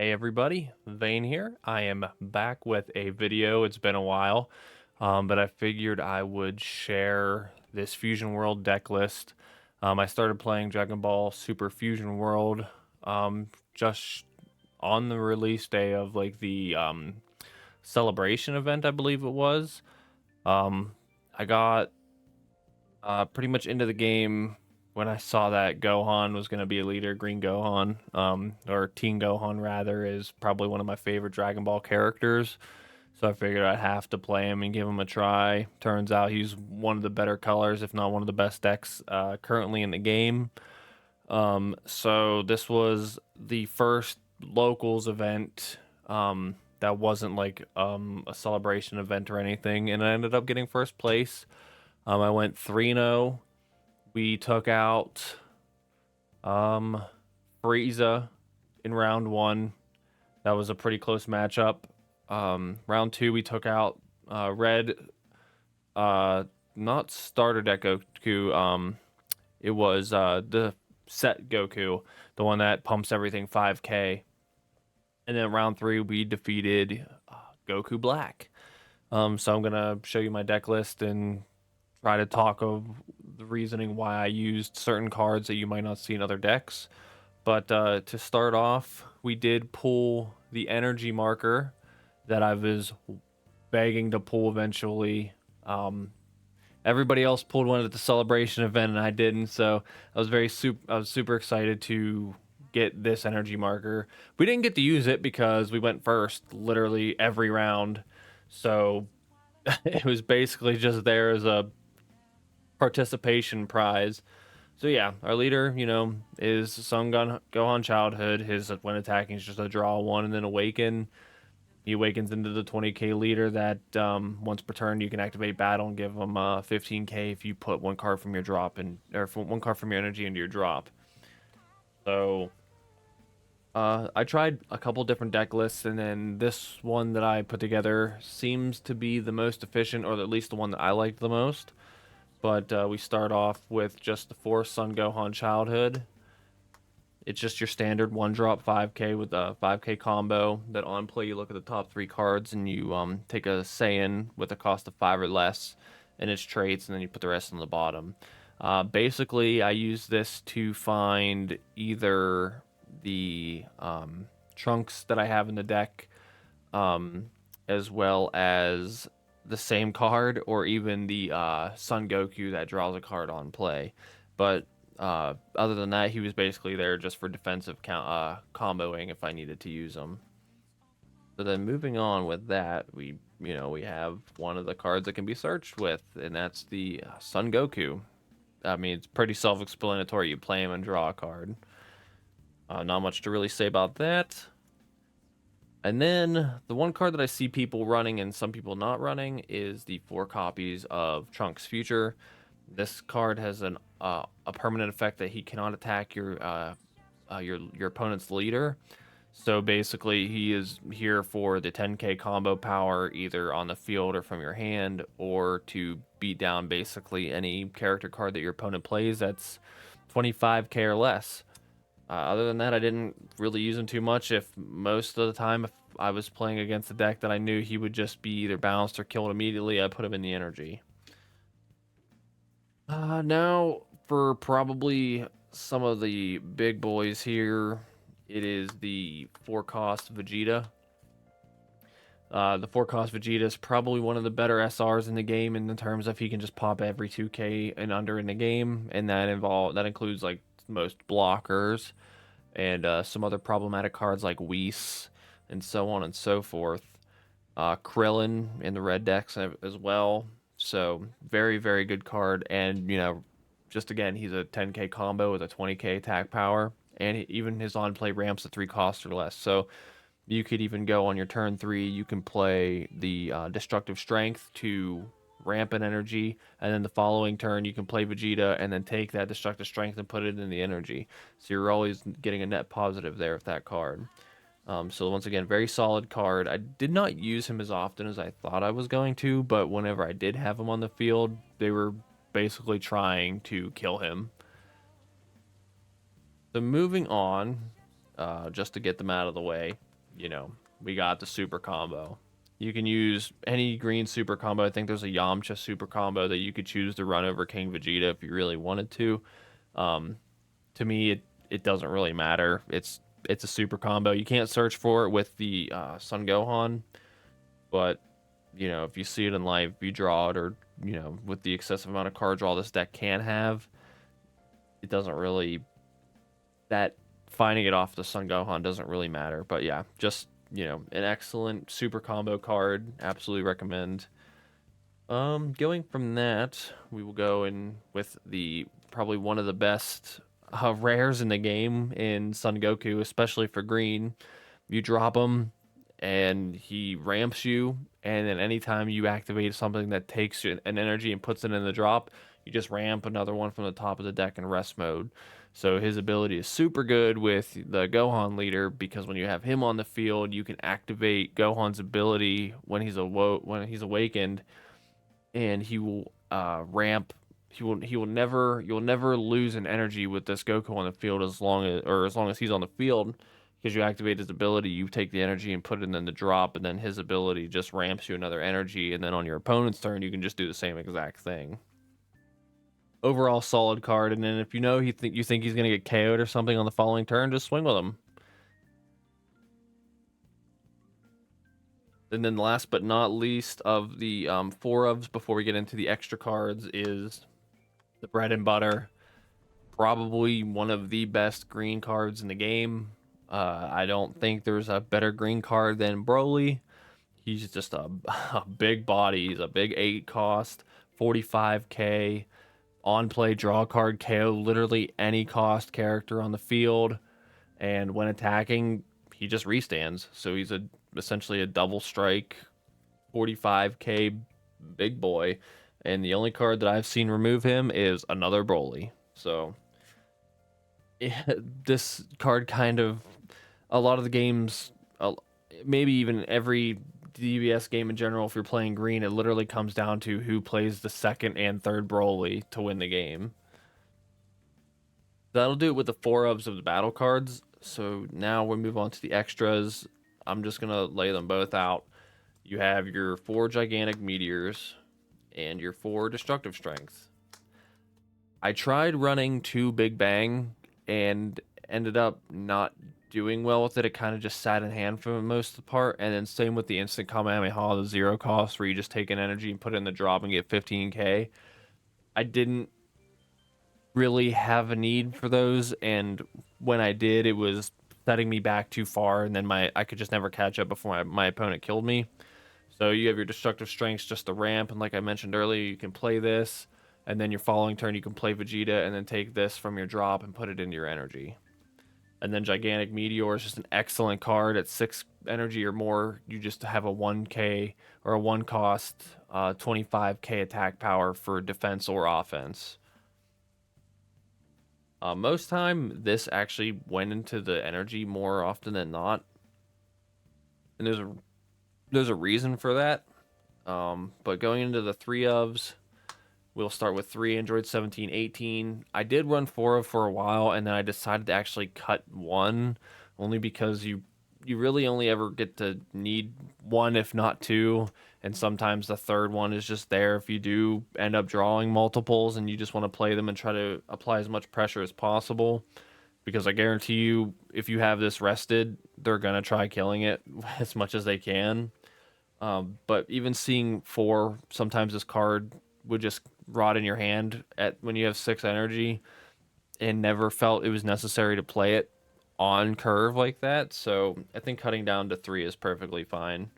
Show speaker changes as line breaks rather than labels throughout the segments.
Hey everybody, Vane here. I am back with a video. It's been a while, but I figured I would share this Fusion World deck list. I started playing Dragon Ball Super Fusion World just on the release day of like the celebration event, I believe it was. I got pretty much into the game when I saw that Gohan was going to be a leader. Green Gohan, or Teen Gohan rather, is probably one of my favorite Dragon Ball characters. So I figured I'd have to play him and give him a try. Turns out he's one of the better colors, if not one of the best decks currently in the game. So this was the first locals event that wasn't like a celebration event or anything, and I ended up getting first place. I went 3-0. We took out um, Frieza in round one. That was a pretty close matchup. Round two, we took out Red, not starter deck Goku. It was the set Goku, the one that pumps everything 5K. And then round three, we defeated Goku Black. So I'm gonna show you my deck list and try to talk of the reasoning why I used certain cards that you might not see in other decks. But to start off, we did pull the energy marker that I was begging to pull eventually. Everybody else pulled one at the celebration event, and I didn't. So I was super excited to get this energy marker. We didn't get to use it because we went first literally every round. So it was basically just there as a participation prize. So yeah, our leader, is Gohan Childhood. His when attacking is just a draw one and then awaken. He awakens into the 20k leader that once per turn you can activate battle and give him 15k if you put one card from your drop or one card from your energy into your drop. So I tried a couple different deck lists, and then this one that I put together seems to be the most efficient, or at least the one that I liked the most. But we start off with just the 4 Sun Gohan Childhood. It's just your standard 1-drop 5k with a 5k combo that on play you look at the top 3 cards and you take a Saiyan with a cost of 5 or less and its traits, and then you put the rest on the bottom. Basically, I use this to find either the Trunks that I have in the deck, as well as the same card, or even the Son Goku that draws a card on play. But other than that, he was basically there just for defensive comboing if I needed to use him. So then moving on with that, we have one of the cards that can be searched with, and that's the Son Goku. I mean, it's pretty self-explanatory. You play him and draw a card. Not much to really say about that. And then the one card that I see people running and some people not running is the 4 copies of Trunks Future. This card has a permanent effect that he cannot attack your opponent's leader. So basically, he is here for the 10k combo power, either on the field or from your hand, or to beat down basically any character card that your opponent plays that's 25k or less. Other than that, I didn't really use him too much. If most of the time, if I was playing against a deck that I knew he would just be either bounced or killed immediately, I put him in the energy. Now, for probably some of the big boys here, it is the 4-cost Vegeta. The 4-cost Vegeta is probably one of the better SRs in the game in terms of he can just pop every 2k and under in the game, and that includes like most blockers and some other problematic cards like Whis and so on and so forth. Krillin in the red decks as well. So very, very good card. And, just again, he's a 10k combo with a 20k attack power. And even his on-play ramps at 3 costs or less. So you could even go on your turn 3, you can play the Destructive Strength to ramp an energy. And then the following turn, you can play Vegeta and then take that Destructive Strength and put it in the energy. So you're always getting a net positive there with that card. So once again, very solid card. I did not use him as often as I thought I was going to, but whenever I did have him on the field, they were basically trying to kill him. So moving on, just to get them out of the way, you know, we got the super combo. You can use any green super combo. I think there's a Yamcha super combo that you could choose to run over King Vegeta if you really wanted to. Um, to me, it doesn't really matter. It's a super combo. You can't search for it with the Sun Gohan, but you know if you see it in live, you draw it, or you know with the excessive amount of card draw this deck can have, it doesn't really that finding it off the Sun Gohan doesn't really matter. But yeah, just you know an excellent super combo card. Absolutely recommend. Going from that, we will go in with the probably one of the best rares in the game in Son Goku, especially for green. You drop him, and he ramps you, and then anytime you activate something that takes an energy and puts it in the drop, you just ramp another one from the top of the deck in rest mode. So his ability is super good with the Gohan leader because when you have him on the field, you can activate Gohan's ability when when he's awakened, and he will ramp. He will never you'll never lose an energy with this Goku on the field as long as he's on the field, because you activate his ability, you take the energy and put it in the drop, and then his ability just ramps you another energy, and then on your opponent's turn you can just do the same exact thing. Overall solid card, and then if you know you think he's gonna get KO'd or something on the following turn, just swing with him. And then last but not least of the four ofs before we get into the extra cards is the bread and butter. Probably one of the best green cards in the game. I don't think there's a better green card than Broly. He's just a big body. He's a big 8 cost, 45k on play draw card KO literally any cost character on the field, and when attacking, he just restands. So he's essentially a double strike 45k big boy, and the only card that I've seen remove him is another Broly. So yeah, this card kind of a lot of the games, maybe even every DBS game in general, if you're playing green, it literally comes down to who plays the second and third Broly to win the game. That'll do it with the four ofs of the battle cards. So now we move on to the extras. I'm just gonna lay them both out. You have your 4 gigantic meteors and your 4 destructive strength. I tried running 2 Big Bang and ended up not doing well with it. It kind of just sat in hand for most of the part. And then same with the instant Kamehameha, the 0 cost, where you just take an energy and put it in the drop and get 15k. I didn't really have a need for those, and when I did, it was setting me back too far, and then I could just never catch up before my opponent killed me. So you have your destructive strengths, just the ramp, and like I mentioned earlier, you can play this, and then your following turn you can play Vegeta, and then take this from your drop and put it into your energy. And then Gigantic Meteor is just an excellent card at 6 energy or more. You just have a 1k or a 1 cost, 25k attack power for defense or offense. Most time, this actually went into the energy more often than not, and there's a reason for that. But going into the 3 ofs, we'll start with 3 Android 17, 18. I did run 4 of for a while, and then I decided to actually cut 1, only because you really only ever get to need 1 if not 2, and sometimes the third one is just there if you do end up drawing multiples and you just want to play them and try to apply as much pressure as possible, because I guarantee you if you have this rested, they're gonna try killing it as much as they can. But even seeing 4, sometimes this card would just rot in your hand at when you have 6 energy, and never felt it was necessary to play it on curve like that. So I think cutting down to 3 is perfectly fine.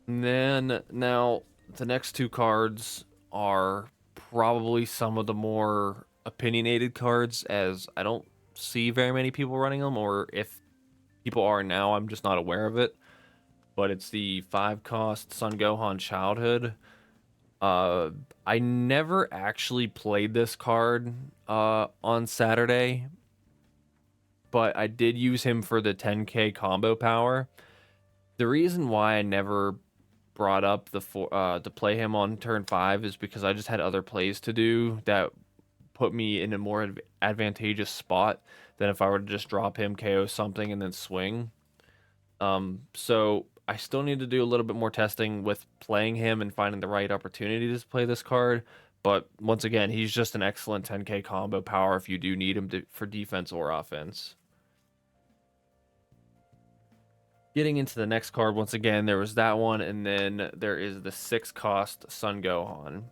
And then now the next 2 cards are probably some of the more opinionated cards, as I don't see very many people running them, or if people are now, I'm just not aware of it. But it's the 5 cost Son Gohan Childhood. I never actually played this card on Saturday, but I did use him for the 10k combo power. The reason why I never brought up to play him on turn 5 is because I just had other plays to do that put me in a more advantageous spot than if I were to just drop him, KO something, and then swing. So I still need to do a little bit more testing with playing him and finding the right opportunity to play this card. But once again, he's just an excellent 10k combo power if you do need him for defense or offense. Getting into the next card, once again, there was that one, and then there is the 6 cost Sun Gohan.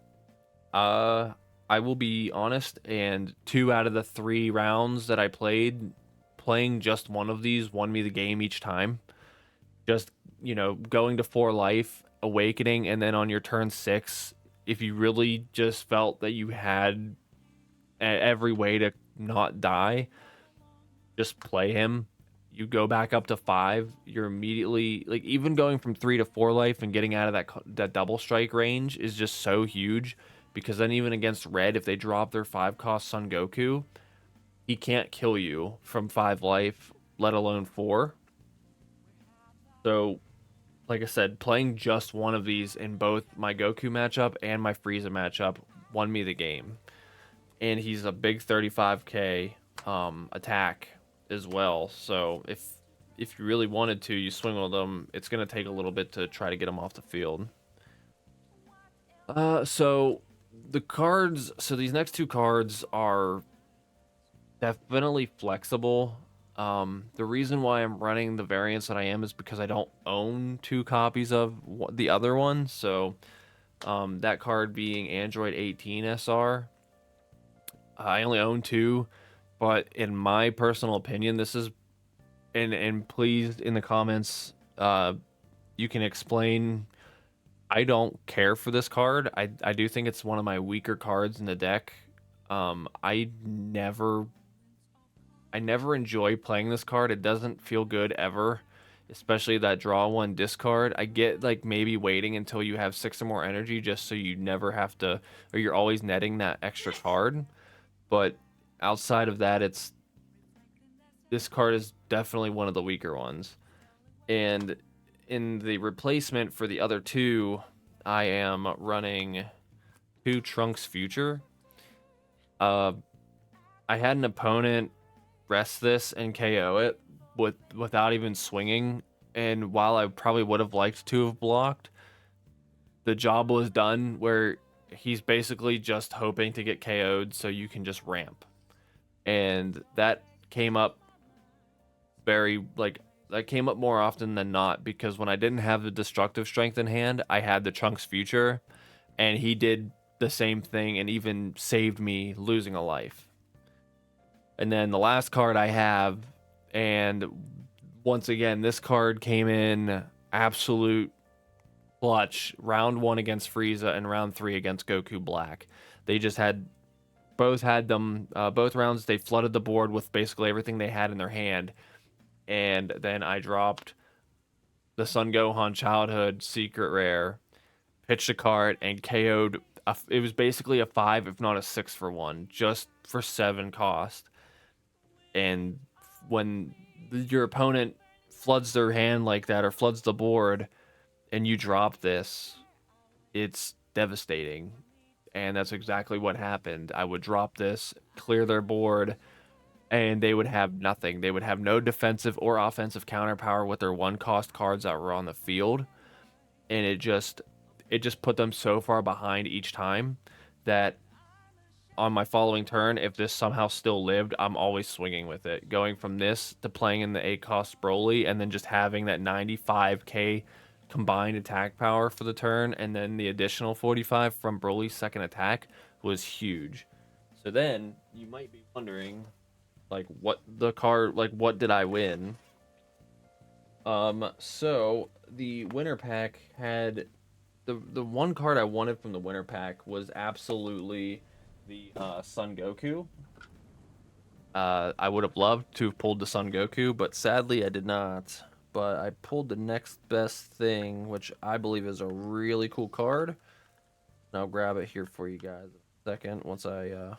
I will be honest, and 2 out of the 3 rounds that I played, playing just one of these won me the game each time. Just, going to 4 life, awakening, and then on your turn 6, if you really just felt that you had every way to not die, just play him. You go back up to 5, you're immediately, like, even going from 3 to 4 life and getting out of that double strike range is just so huge, because then even against red, if they drop their 5 cost Son Goku, he can't kill you from 5 life, let alone 4. So, like I said, playing just one of these in both my Goku matchup and my Frieza matchup won me the game. And he's a big 35k attack as well. So if you really wanted to, you swing with them. It's gonna take a little bit to try to get him off the field. So the cards. So these next 2 cards are definitely flexible. The reason why I'm running the variants that I am is because I don't own 2 copies of the other one. So that card being Android 18 SR. I only own 2, but in my personal opinion, this is, and please in the comments, you can explain. I don't care for this card. I do think it's one of my weaker cards in the deck. I never enjoy playing this card. It doesn't feel good ever, especially that draw 1 discard. I get like maybe waiting until you have 6 or more energy just so you never have to, or you're always netting that extra card. But outside of that, this card is definitely one of the weaker ones. And in the replacement for the other 2, I am running 2 Trunks Future. I had an opponent rest this and KO it without even swinging, and while I probably would have liked to have blocked, the job was done where he's basically just hoping to get KO'd so you can just ramp. And that came up that came up more often than not, because when I didn't have the destructive strength in hand, I had the Trunks Future, and he did the same thing and even saved me losing a life. And then the last card I have, and once again, this card came in absolute clutch. Round 1 against Frieza and round 3 against Goku Black. They just both rounds, they flooded the board with basically everything they had in their hand. And then I dropped the Son Gohan Childhood Secret Rare, pitched a card, and KO'd. It was basically a 5, if not a 6 for 1, just for 7 cost. And when your opponent floods their hand like that, or floods the board, and you drop this, it's devastating. And that's exactly what happened. I would drop this, clear their board, and they would have nothing. They would have no defensive or offensive counter power with their 1 cost cards that were on the field. And it just put them so far behind each time that on my following turn, if this somehow still lived, I'm always swinging with it. Going from this to playing in the 8 cost Broly, and then just having that 95k combined attack power for the turn, and then the additional 45 from Broly's second attack was huge. So then you might be wondering, like, what did I win? So the winner pack had the one card I wanted from the winner pack was absolutely the Son Goku. I would have loved to have pulled the Son Goku, but sadly I did not. But I pulled the next best thing, which I believe is a really cool card. And I'll grab it here for you guys in a second once I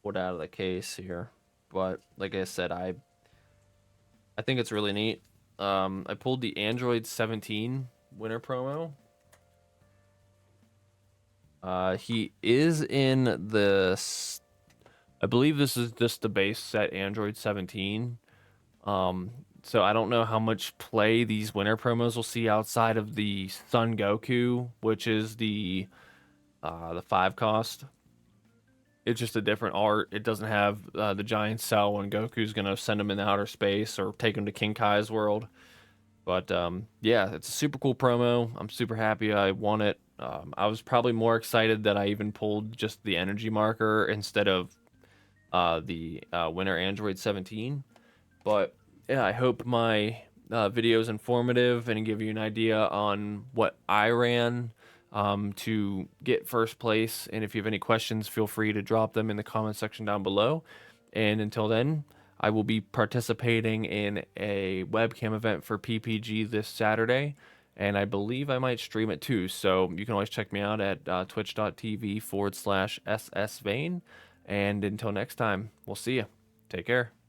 pull it out of the case here. But like I said, I think it's really neat. I pulled the Android 17 winter promo. He is in I believe this is just the base set Android 17. Um, so I don't know how much play these winter promos will see outside of the Sun Goku, which is the 5 cost. It's just a different art. It doesn't have the giant cell when Goku's gonna send him in outer space or take him to King Kai's world. But yeah, it's a super cool promo. I'm super happy I won it. I was probably more excited that I even pulled just the energy marker instead of the winter Android 17. But yeah, I hope my video is informative and give you an idea on what I ran to get first place. And if you have any questions, feel free to drop them in the comment section down below. And until then, I will be participating in a webcam event for PPG this Saturday. And I believe I might stream it too. So you can always check me out at twitch.tv/SSVane. And until next time, we'll see you. Take care.